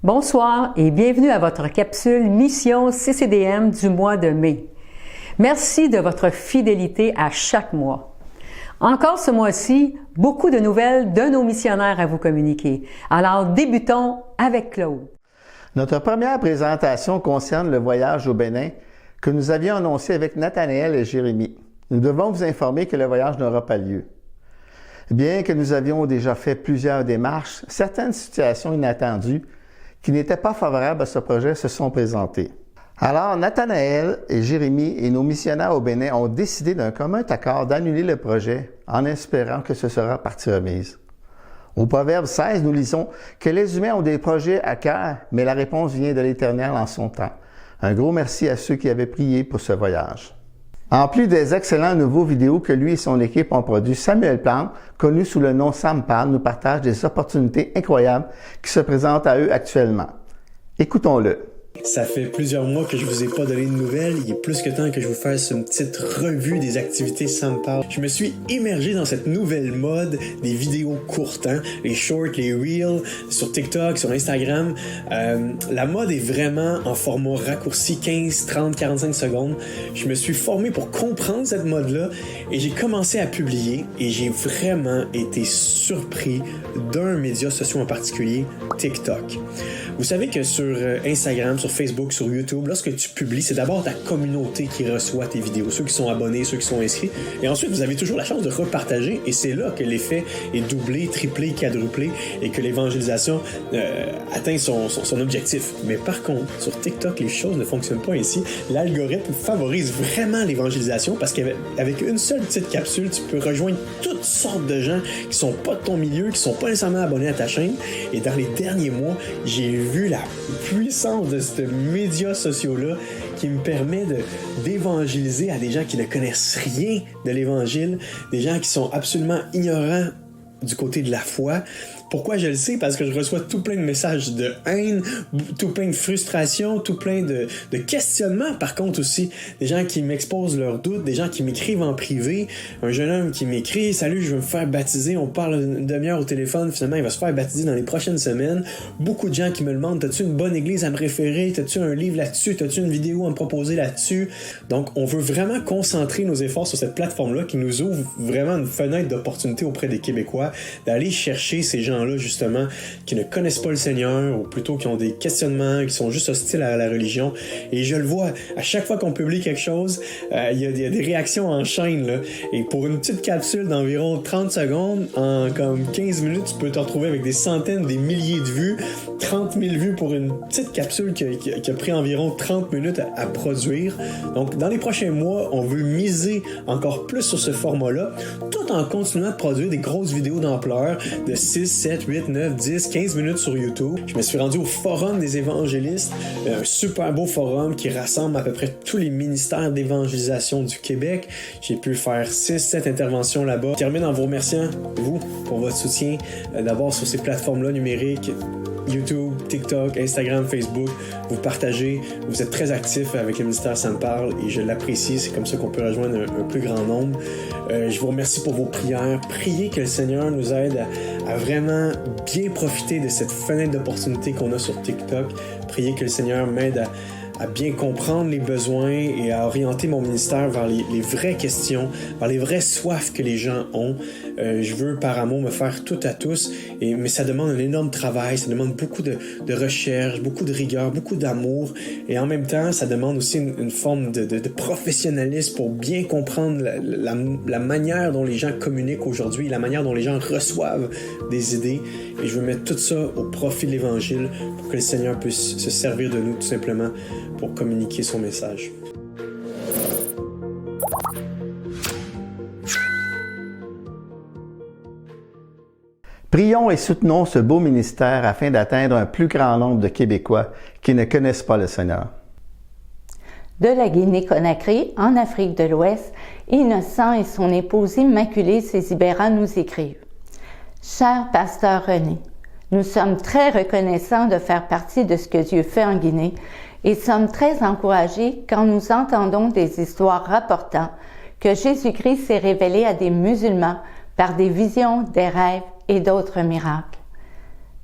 Bonsoir et bienvenue à votre capsule Mission CCDM du mois de mai. Merci de votre fidélité à chaque mois. Encore ce mois-ci, beaucoup de nouvelles de nos missionnaires à vous communiquer. Alors débutons avec Claude. Notre première présentation concerne le voyage au Bénin que nous avions annoncé avec Nathanaël et Jérémie. Nous devons vous informer que le voyage n'aura pas lieu. Bien que nous avions déjà fait plusieurs démarches, certaines situations inattendues qui n'étaient pas favorables à ce projet se sont présentées. Alors, Nathanaël et Jérémie et nos missionnaires au Bénin ont décidé d'un commun accord d'annuler le projet en espérant que ce sera partie remise. Au Proverbe 16, nous lisons que les humains ont des projets à cœur, mais la réponse vient de l'Éternel en son temps. Un gros merci à ceux qui avaient prié pour ce voyage. En plus des excellents nouveaux vidéos que lui et son équipe ont produits, Samuel Plante, connu sous le nom Sam Parle, nous partage des opportunités incroyables qui se présentent à eux actuellement. Écoutons-le. Ça fait plusieurs mois que je vous ai pas donné de nouvelles. Il est plus que temps que je vous fasse une petite revue des activités Sam Parle. Je me suis immergé dans cette nouvelle mode des vidéos courtes, les shorts, les reels, sur TikTok, sur Instagram. La mode est vraiment en format raccourci, 15, 30, 45 secondes. Je me suis formé pour comprendre cette mode-là et j'ai commencé à publier et j'ai vraiment été surpris d'un média social en particulier, TikTok. Vous savez que sur Instagram, sur Facebook, sur YouTube, lorsque tu publies, c'est d'abord ta communauté qui reçoit tes vidéos, ceux qui sont abonnés, ceux qui sont inscrits. Et ensuite, vous avez toujours la chance de repartager et c'est là que l'effet est doublé, triplé, quadruplé et que l'évangélisation atteint son objectif. Mais par contre, sur TikTok, les choses ne fonctionnent pas ainsi. L'algorithme favorise vraiment l'évangélisation parce qu'avec une seule petite capsule, tu peux rejoindre toutes sortes de gens qui sont pas de ton milieu, qui sont pas nécessairement abonnés à ta chaîne. Et dans les derniers mois, j'ai vu la puissance de ces médias sociaux-là qui me permet d'évangéliser à des gens qui ne connaissent rien de l'Évangile, des gens qui sont absolument ignorants du côté de la foi. Pourquoi je le sais? Parce que je reçois tout plein de messages de haine, tout plein de frustration, tout plein de questionnements. Par contre aussi, des gens qui m'exposent leurs doutes, des gens qui m'écrivent en privé. Un jeune homme qui m'écrit « Salut, je veux me faire baptiser. » On parle une demi-heure au téléphone. Finalement, il va se faire baptiser dans les prochaines semaines. Beaucoup de gens qui me demandent « T'as-tu une bonne église à me référer? T'as-tu un livre là-dessus? T'as-tu une vidéo à me proposer là-dessus? » Donc, on veut vraiment concentrer nos efforts sur cette plateforme-là qui nous ouvre vraiment une fenêtre d'opportunité auprès des Québécois d'aller chercher ces gens-là justement, qui ne connaissent pas le Seigneur, ou plutôt qui ont des questionnements, qui sont juste hostiles à la religion. Et je le vois, à chaque fois qu'on publie quelque chose, il y a des réactions en chaîne, là. Et pour une petite capsule d'environ 30 secondes, en comme 15 minutes, tu peux te retrouver avec des centaines, des milliers de vues, 30 000 vues pour une petite capsule qui a pris environ 30 minutes à produire. Donc, dans les prochains mois, on veut miser encore plus sur ce format-là, tout en continuant de produire des grosses vidéos d'ampleur de 6, 7, 8, 9, 10, 15 minutes sur YouTube. Je me suis rendu au Forum des évangélistes, un super beau forum qui rassemble à peu près tous les ministères d'évangélisation du Québec. J'ai pu faire 6, 7 interventions là-bas. Je termine en vous remerciant, vous, pour votre soutien, d'abord sur ces plateformes-là numériques. YouTube, TikTok, Instagram, Facebook, vous partagez, vous êtes très actifs avec le ministère Sam Parle et je l'apprécie, c'est comme ça qu'on peut rejoindre un plus grand nombre. Je vous remercie pour vos prières. Priez que le Seigneur nous aide à vraiment bien profiter de cette fenêtre d'opportunité qu'on a sur TikTok. Priez que le Seigneur m'aide à bien comprendre les besoins et à orienter mon ministère vers les vraies questions, vers les vraies soifs que les gens ont. Je veux par amour me faire tout à tous, mais ça demande un énorme travail, ça demande beaucoup de recherche, beaucoup de rigueur, beaucoup d'amour et en même temps, ça demande aussi une forme de professionnalisme pour bien comprendre la manière dont les gens communiquent aujourd'hui, la manière dont les gens reçoivent des idées et je veux mettre tout ça au profit de l'Évangile pour que le Seigneur puisse se servir de nous tout simplement pour communiquer son message. Prions et soutenons ce beau ministère afin d'atteindre un plus grand nombre de Québécois qui ne connaissent pas le Seigneur. De la Guinée-Conakry, en Afrique de l'Ouest, Innocent et son épouse Immaculée Césibéra nous écrivent. Cher pasteur René, nous sommes très reconnaissants de faire partie de ce que Dieu fait en Guinée et sommes très encouragés quand nous entendons des histoires rapportant que Jésus-Christ s'est révélé à des musulmans par des visions, des rêves et d'autres miracles.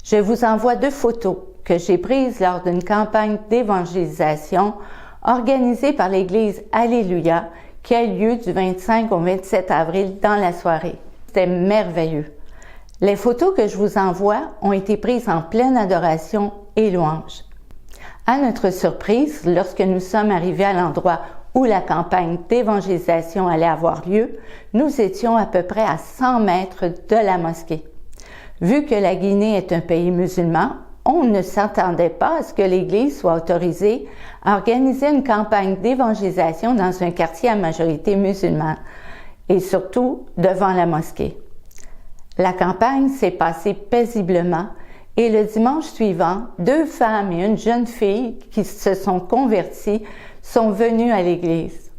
Je vous envoie 2 photos que j'ai prises lors d'une campagne d'évangélisation organisée par l'Église Alléluia qui a lieu du 25 au 27 avril dans la soirée. C'était merveilleux. Les photos que je vous envoie ont été prises en pleine adoration et louange. À notre surprise, lorsque nous sommes arrivés à l'endroit où la campagne d'évangélisation allait avoir lieu, nous étions à peu près à 100 mètres de la mosquée. Vu que la Guinée est un pays musulman, on ne s'attendait pas à ce que l'Église soit autorisée à organiser une campagne d'évangélisation dans un quartier à majorité musulmane, et surtout devant la mosquée. La campagne s'est passée paisiblement, et le dimanche suivant, 2 femmes et une jeune fille qui se sont converties sont venues à l'Église.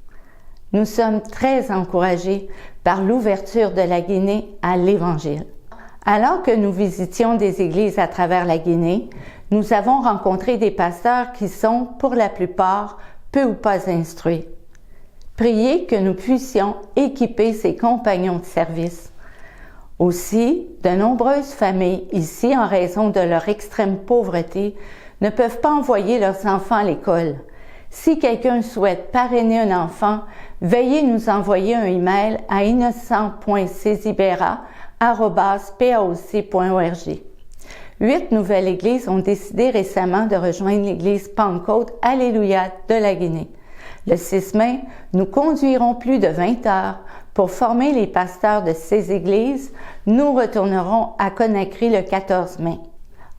Nous sommes très encouragés par l'ouverture de la Guinée à l'Évangile. Alors que nous visitions des églises à travers la Guinée, nous avons rencontré des pasteurs qui sont, pour la plupart, peu ou pas instruits. Priez que nous puissions équiper ces compagnons de service. Aussi, de nombreuses familles ici, en raison de leur extrême pauvreté, ne peuvent pas envoyer leurs enfants à l'école. Si quelqu'un souhaite parrainer un enfant, veuillez nous envoyer un email à innocent.cesibera@paoc.org. 8 nouvelles églises ont décidé récemment de rejoindre l'église Pentecôte Alléluia de la Guinée. Le 6 mai, nous conduirons plus de 20 heures pour former les pasteurs de ces églises. Nous retournerons à Conakry le 14 mai.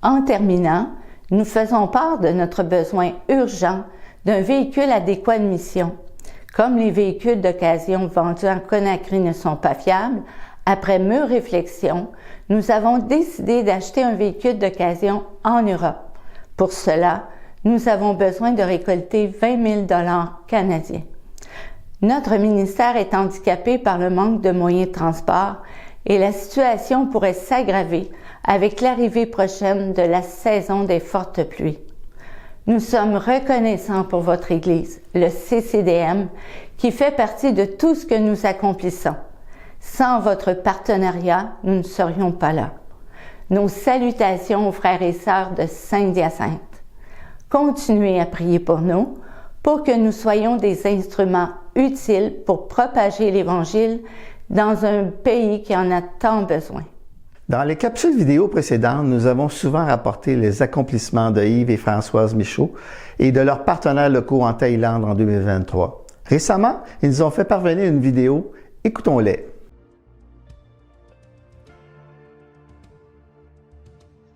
En terminant, nous faisons part de notre besoin urgent d'un véhicule adéquat de mission. Comme les véhicules d'occasion vendus en Conakry ne sont pas fiables, après mûre réflexion, nous avons décidé d'acheter un véhicule d'occasion en Europe. Pour cela, nous avons besoin de récolter 20 000 $ canadiens. Notre ministère est handicapé par le manque de moyens de transport et la situation pourrait s'aggraver avec l'arrivée prochaine de la saison des fortes pluies. Nous sommes reconnaissants pour votre Église, le CCDM, qui fait partie de tout ce que nous accomplissons. Sans votre partenariat, nous ne serions pas là. Nos salutations aux frères et sœurs de Saint-Hyacinthe. Continuez à prier pour nous, pour que nous soyons des instruments utiles pour propager l'Évangile dans un pays qui en a tant besoin. Dans les capsules vidéo précédentes, nous avons souvent rapporté les accomplissements de Yves et Françoise Michaud et de leurs partenaires locaux en Thaïlande en 2023. Récemment, ils nous ont fait parvenir une vidéo. Écoutons-les.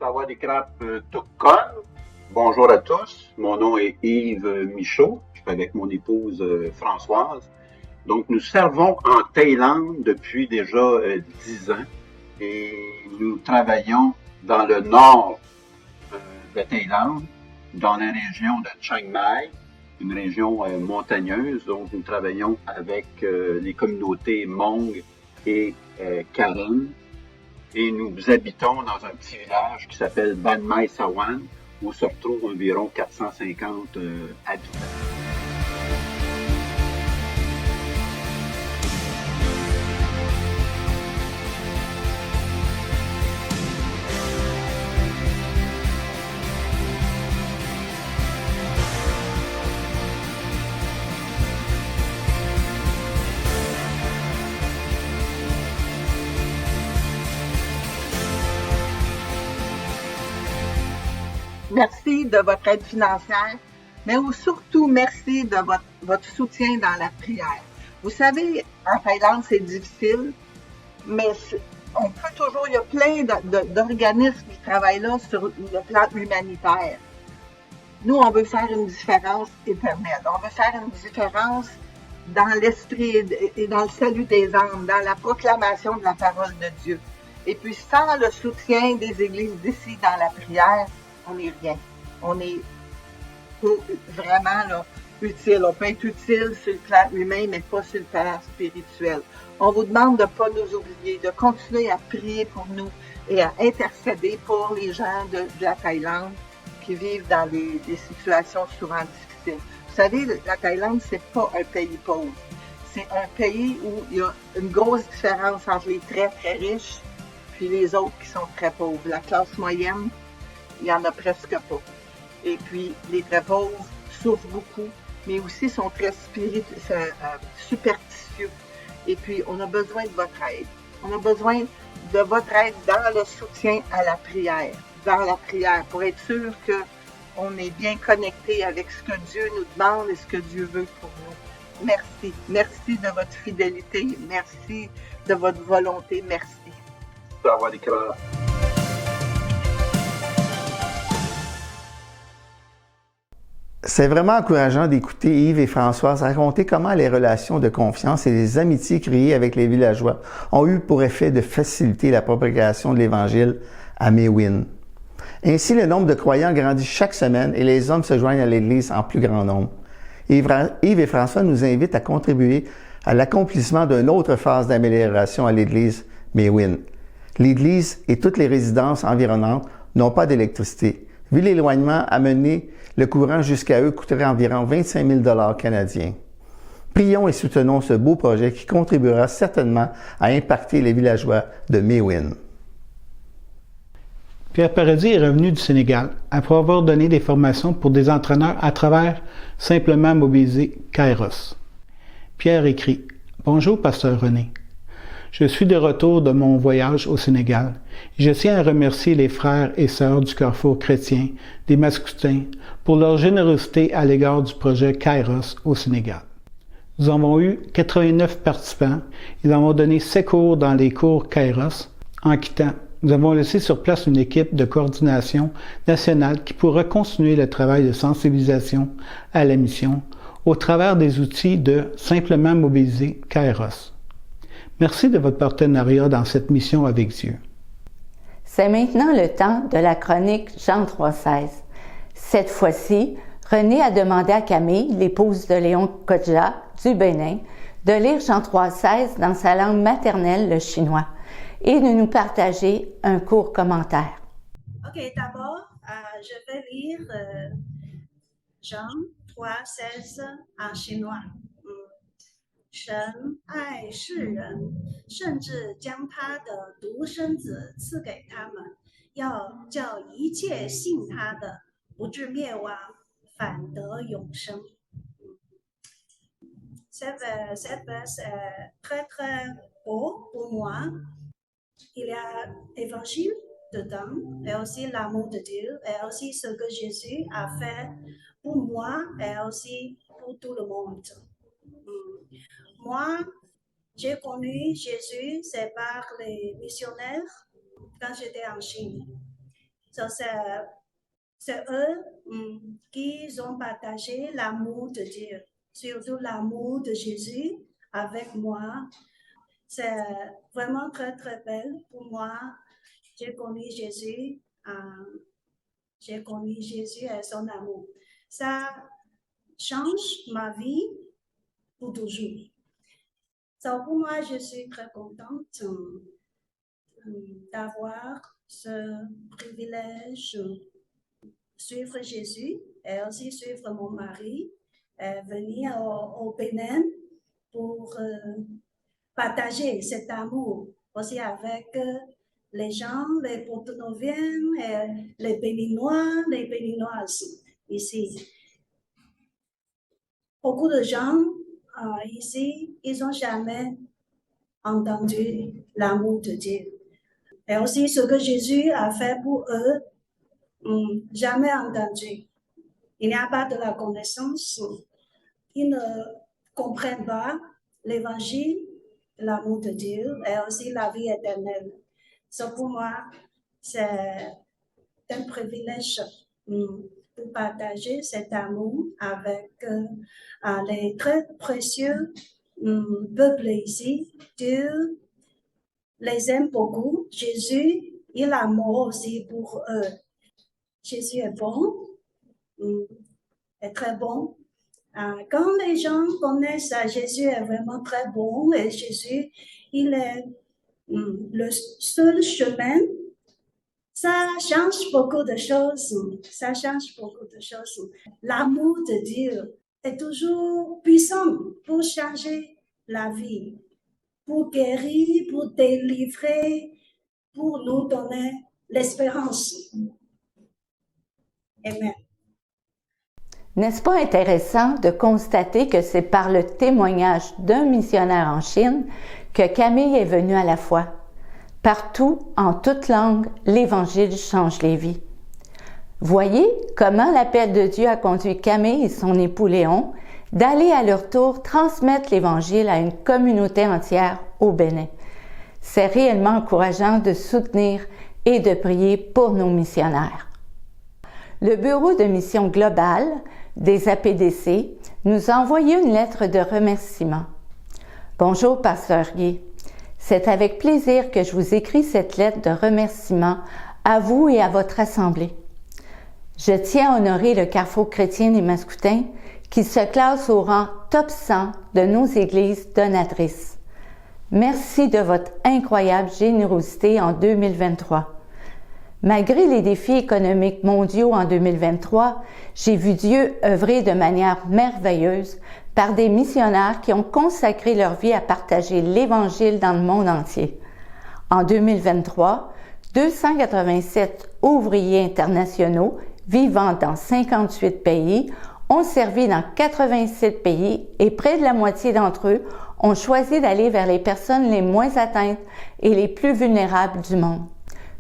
Sawadee-krap Tukkon. Bonjour à tous. Mon nom est Yves Michaud. Je suis avec mon épouse Françoise. Donc, nous servons en Thaïlande depuis déjà 10 ans. Et nous travaillons dans le nord de Thaïlande, dans la région de Chiang Mai, une région montagneuse. Donc, nous travaillons avec les communautés Hmong et Karen. Et nous habitons dans un petit village qui s'appelle Ban Mai Sawan, où se retrouvent environ 450 habitants. Merci de votre aide financière, mais surtout merci de votre soutien dans la prière. Vous savez, en Thaïlande, c'est difficile, mais on peut toujours, il y a plein d'organismes qui travaillent là sur le plan humanitaire. Nous, on veut faire une différence éternelle. On veut faire une différence dans l'esprit et dans le salut des âmes, dans la proclamation de la parole de Dieu. Et puis, sans le soutien des églises d'ici dans la prière, on n'est rien. On est vraiment là, utile. On peut être utile sur le plan humain, mais pas sur le plan spirituel. On vous demande de ne pas nous oublier, de continuer à prier pour nous et à intercéder pour les gens de la Thaïlande qui vivent dans des situations souvent difficiles. Vous savez, la Thaïlande, c'est pas un pays pauvre. C'est un pays où il y a une grosse différence entre les très, très riches puis les autres qui sont très pauvres. La classe moyenne il n'y en a presque pas. Et puis, les très pauvres souffrent beaucoup, mais aussi sont très superstitieux. Et puis, on a besoin de votre aide. On a besoin de votre aide dans le soutien à la prière, pour être sûr qu'on est bien connecté avec ce que Dieu nous demande et ce que Dieu veut pour nous. Merci. Merci de votre fidélité. Merci de votre volonté. Merci. C'est vraiment encourageant d'écouter Yves et Françoise raconter comment les relations de confiance et les amitiés créées avec les villageois ont eu pour effet de faciliter la propagation de l'Évangile à Mewin. Ainsi, le nombre de croyants grandit chaque semaine et les hommes se joignent à l'Église en plus grand nombre. Yves et François nous invitent à contribuer à l'accomplissement d'une autre phase d'amélioration à l'Église Mewin. L'Église et toutes les résidences environnantes n'ont pas d'électricité. Vu l'éloignement, amener le courant jusqu'à eux coûterait environ 25 000 $ canadiens. Prions et soutenons ce beau projet qui contribuera certainement à impacter les villageois de Mewin. Pierre Paradis est revenu du Sénégal après avoir donné des formations pour des entraîneurs à travers Simplement Mobilisé Kairos. Pierre écrit « Bonjour, Pasteur René. Je suis de retour de mon voyage au Sénégal. Je tiens à remercier les frères et sœurs du Carrefour chrétien des Mascoutins pour leur générosité à l'égard du projet Kairos au Sénégal. Nous avons eu 89 participants. Ils avons donné 7 cours dans les cours Kairos. En quittant, nous avons laissé sur place une équipe de coordination nationale qui pourra continuer le travail de sensibilisation à la mission au travers des outils de Simplement Mobilisé Kairos. Merci de votre partenariat dans cette mission avec Dieu. C'est maintenant le temps de la chronique Jean 3,16. Cette fois-ci, René a demandé à Camille, l'épouse de Léon Kodja du Bénin, de lire Jean 3,16 dans sa langue maternelle, le chinois, et de nous partager un court commentaire. Ok, d'abord, je vais lire Jean 3,16 en chinois. 神爱世人，甚至将他的独生子赐给他们，要叫一切信他的不至灭亡，反得永生。Cette verse est très très beau pour moi. Il y a l'évangile dedans, et aussi l'amour de Dieu, et aussi ce que Jésus a fait pour moi, et aussi pour tout le monde. Moi, j'ai connu Jésus, c'est par les missionnaires quand j'étais en Chine. So, c'est eux qui ont partagé l'amour de Dieu, surtout l'amour de Jésus avec moi. C'est vraiment très très belle pour moi. J'ai connu Jésus et son amour. Ça change ma vie pour toujours. So, pour moi, je suis très contente d'avoir ce privilège de suivre Jésus et aussi suivre mon mari, venir au Bénin pour partager cet amour aussi avec les gens, les Porto-Noviens, et les Béninois, les Béninoises ici. Beaucoup de gens ici, ils n'ont jamais entendu l'amour de Dieu. Et aussi ce que Jésus a fait pour eux, jamais entendu. Il n'y a pas de la connaissance. Ils ne comprennent pas l'évangile, l'amour de Dieu et aussi la vie éternelle. So, pour moi, c'est un privilège pour partager cet amour avec les très précieux peuples ici. Dieu les aime beaucoup. Jésus, il a mort aussi pour eux. Jésus est bon, est très bon. Quand les gens connaissent Jésus est vraiment très bon et Jésus, il est le seul chemin. Ça change beaucoup de choses. Ça change beaucoup de choses. L'amour de Dieu est toujours puissant pour changer la vie, pour guérir, pour délivrer, pour nous donner l'espérance. Amen. N'est-ce pas intéressant de constater que c'est par le témoignage d'un missionnaire en Chine que Camille est venue à la foi? Partout, en toute langue, l'Évangile change les vies. Voyez comment l'appel de Dieu a conduit Camille et son époux Léon d'aller à leur tour transmettre l'Évangile à une communauté entière au Bénin. C'est réellement encourageant de soutenir et de prier pour nos missionnaires. Le Bureau de mission globale des APDC nous a envoyé une lettre de remerciement. Bonjour, Pasteur Guy. C'est avec plaisir que je vous écris cette lettre de remerciement à vous et à votre assemblée. Je tiens à honorer le Carrefour chrétien des Mascoutins qui se classe au rang top 100 de nos églises donatrices. Merci de votre incroyable générosité en 2023. Malgré les défis économiques mondiaux en 2023, j'ai vu Dieu œuvrer de manière merveilleuse par des missionnaires qui ont consacré leur vie à partager l'Évangile dans le monde entier. En 2023, 287 ouvriers internationaux vivant dans 58 pays ont servi dans 87 pays et près de la moitié d'entre eux ont choisi d'aller vers les personnes les moins atteintes et les plus vulnérables du monde.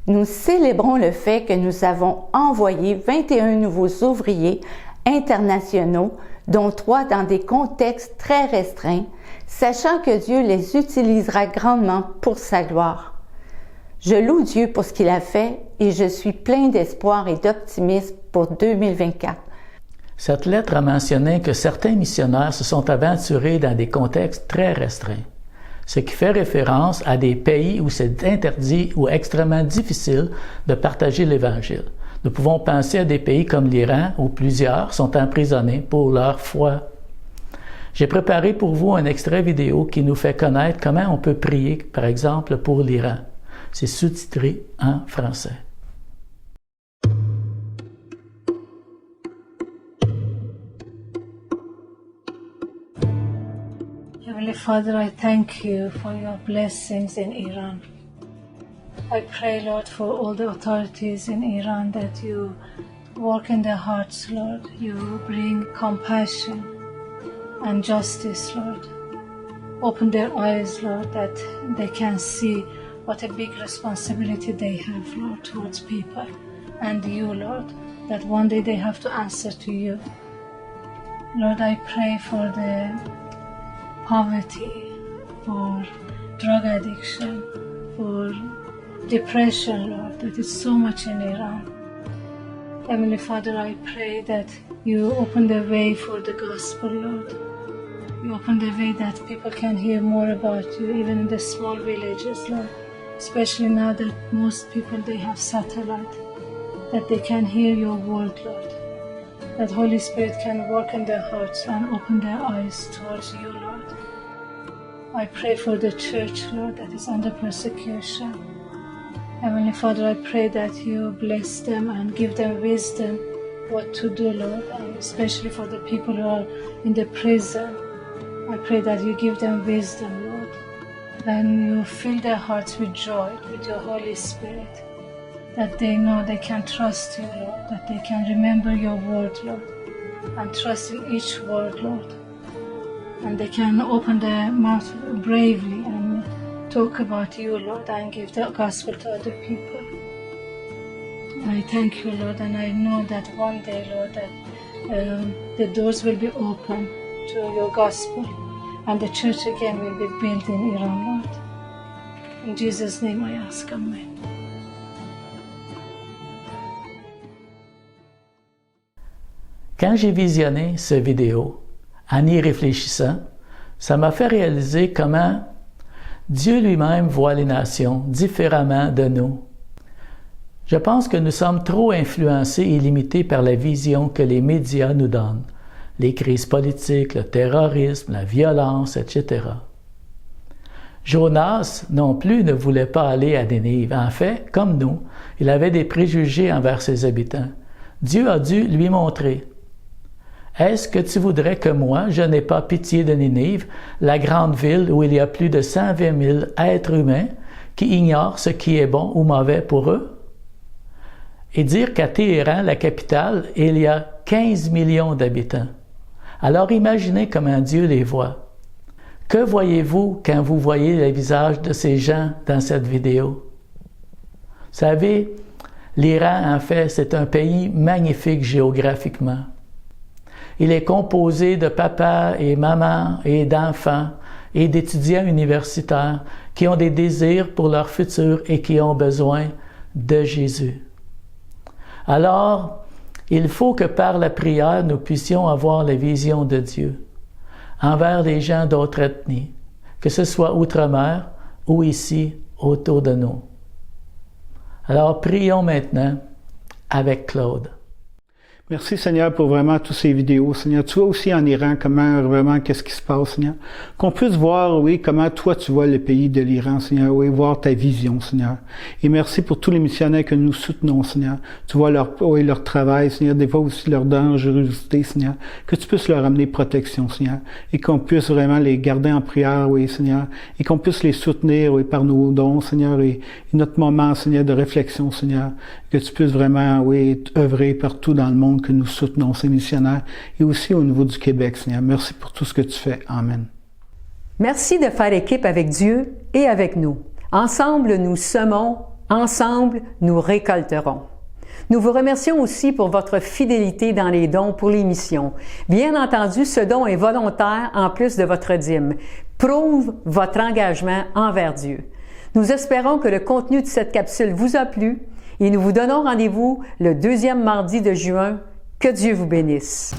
Nous célébrons le fait que nous avons envoyé 21 nouveaux ouvriers internationaux, dont 3 dans des contextes très restreints, sachant que Dieu les utilisera grandement pour sa gloire. Je loue Dieu pour ce qu'il a fait et je suis plein d'espoir et d'optimisme pour 2024. Cette lettre a mentionné que certains missionnaires se sont aventurés dans des contextes très restreints, ce qui fait référence à des pays où c'est interdit ou extrêmement difficile de partager l'Évangile. Nous pouvons penser à des pays comme l'Iran où plusieurs sont emprisonnés pour leur foi. J'ai préparé pour vous un extrait vidéo qui nous fait connaître comment on peut prier, par exemple, pour l'Iran. C'est sous-titré en français. Heavenly Father, I thank you for your blessings in Iran. I pray, Lord, for all the authorities in Iran that you work in their hearts, Lord. You bring compassion and justice, Lord. Open their eyes, Lord, that they can see what a big responsibility they have, Lord, towards people. And you, Lord, that one day they have to answer to you. Lord, I pray for the poverty, for drug addiction, for depression, Lord, that is so much in Iran. Heavenly Father, I pray that you open the way for the gospel, Lord. You open the way that people can hear more about you, even in the small villages, Lord. Especially now that most people, they have satellite, that they can hear your word, Lord. That Holy Spirit can work in their hearts and open their eyes towards you, Lord. I pray for the church, Lord, that is under persecution. Heavenly Father, I pray that you bless them and give them wisdom what to do, Lord, and especially for the people who are in the prison. I pray that you give them wisdom, Lord. Then you fill their hearts with joy, with your Holy Spirit, that they know they can trust you, Lord, that they can remember your word, Lord, and trust in each word, Lord. And they can open their mouth bravely and talk about you, Lord, and give the gospel to other people. I thank you, Lord, and I know that one day, Lord, that the doors will be open to your gospel, and the church again will be built in Iran, Lord. In Jesus' name I ask, Amen. Quand j'ai visionné cette vidéo, en y réfléchissant, ça m'a fait réaliser comment Dieu lui-même voit les nations différemment de nous. Je pense que nous sommes trop influencés et limités par la vision que les médias nous donnent, les crises politiques, le terrorisme, la violence, etc. Jonas non plus ne voulait pas aller à Nénive. En fait, comme nous, il avait des préjugés envers ses habitants. Dieu a dû lui montrer. Est-ce que tu voudrais que moi, je n'ai pas pitié de Nénive, la grande ville où il y a plus de 120 000 êtres humains qui ignorent ce qui est bon ou mauvais pour eux? et dire qu'à Téhéran, la capitale, il y a 15 millions d'habitants. Alors imaginez comment Dieu les voit. Que voyez-vous quand vous voyez les visages de ces gens dans cette vidéo? Vous savez, l'Iran, en fait, c'est un pays magnifique géographiquement. Il est composé de papas et mamans et d'enfants et d'étudiants universitaires qui ont des désirs pour leur futur et qui ont besoin de Jésus. Alors, il faut que par la prière, nous puissions avoir la vision de Dieu envers les gens d'autres ethnies, que ce soit outre-mer ou ici autour de nous. Alors, prions maintenant avec Claude. Merci Seigneur pour vraiment toutes ces vidéos. Seigneur, tu vois aussi en Iran comment vraiment qu'est-ce qui se passe, Seigneur. Qu'on puisse voir, oui, comment toi tu vois le pays de l'Iran, Seigneur, oui, voir ta vision, Seigneur. Et merci pour tous les missionnaires que nous soutenons, Seigneur. Tu vois leur travail, Seigneur, des fois aussi leur dangerosité, Seigneur. Que tu puisses leur amener protection, Seigneur. Et qu'on puisse vraiment les garder en prière, oui, Seigneur. Et qu'on puisse les soutenir, oui, par nos dons, Seigneur. Et notre moment, Seigneur, de réflexion, Seigneur. Que tu puisses vraiment, oui, œuvrer partout dans le monde que nous soutenons ces missionnaires et aussi au niveau du Québec, Seigneur. Merci pour tout ce que tu fais. Amen. Merci de faire équipe avec Dieu et avec nous. Ensemble, nous semons, ensemble, nous récolterons. Nous vous remercions aussi pour votre fidélité dans les dons pour les missions. Bien entendu, ce don est volontaire en plus de votre dîme. Prouve votre engagement envers Dieu. Nous espérons que le contenu de cette capsule vous a plu et nous vous donnons rendez-vous le 2e mardi de juin. Que Dieu vous bénisse.